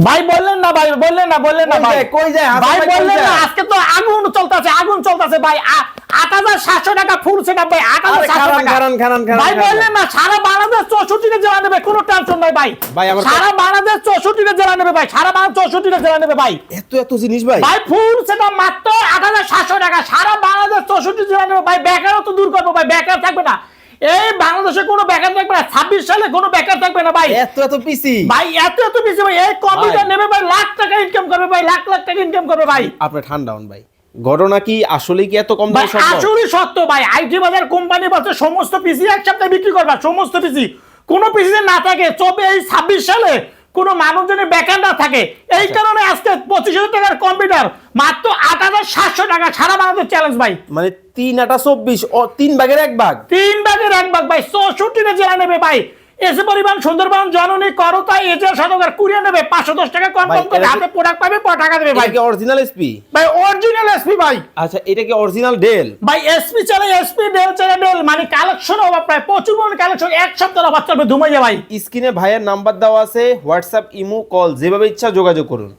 ভাই বললেন না ভাই, বললেন না ভাই, কই যায় ভাই বললেন না, আজকে তো আগুন চলতেছে ভাই। 8700 টাকা ফুল সেটআপ ভাই, 8700 টাকা। ভাই বললেন না সারা বাংলাদেশ 64টা জেলা নেবে, কোনো টেনশন নাই ভাই। সারা বাংলাদেশ 64টা জেলা নেবে ভাই, সারা বাংলাদেশ 64টা জেলা নেবে ভাই। এত জিনিস ভাই, ভাই ফুল সেটআপ মাত্র 8700 টাকা, সারা বাংলাদেশ 64 জেলা নেবে ভাই। বেকারত্ব দূর করবো ভাই, বেকার থাকবে না এই বাংলাদেশে, কোনো বেকার থাকবে না। 26 সালে কোনো বেকার থাকবে না ভাই। এত পিসি ভাই, এত পিসি ভাই। এই কম্পিউটার নেবে ভাই, লাখ টাকা ইনকাম করবে ভাই, লাখ টাকা ইনকাম করবে ভাই। আপনি ঠান্ডা হন ভাই, ঘটনা কি আসলে কি এত কম ভাই দামে সম্ভব? আসলে সত্য ভাই। আইটি বাজার কোম্পানি বলছে সমস্ত পিসি এক সপ্তাহে বিক্রি করবা, সমস্ত পিসি। কোনো পিসি না থাকে তবে এই 26 সালে কোনো মানুষ যদি বেকার না থাকে, এই কারণে আজকে 25,000 টাকার কম্পিউটার মাত্র 8700 টাকা, সারা বাংলাদেশ চ্যালেঞ্জ ভাই। মানে 3 8 24 ও 3 ভাগের 1 ভাগ, 3 ভাগের 1 ভাগ ভাই। 64টা জেলা নেবে ভাই। এসে পরিমাণ, সুন্দরবন, জননী, করতা, এজেল, সদকার কুরিয়ার নেবে। 510 টাকা কনফার্ম করে হাতে প্রোডাক্ট পাবে, টাকা দেবে ভাই। এটা কি অরিজিনাল এসপি? ভাই অরিজিনাল এসপি ভাই। আচ্ছা, এটা কি অরিজিনাল ডেল? ভাই এসপি চলে এসপি, ডেল চলে ডেল। মানে কালেকশন হবে প্রায় প্রচুর পরিমাণে কালেকশন, এক সপ্তাহ অফার চলবে ধুমাইয়া ভাই। স্ক্রিনে ভাইয়ের নাম্বার দেওয়া আছে, হোয়াটসঅ্যাপ, ইমো, কল যেভাবে ইচ্ছা যোগাযোগ করুন।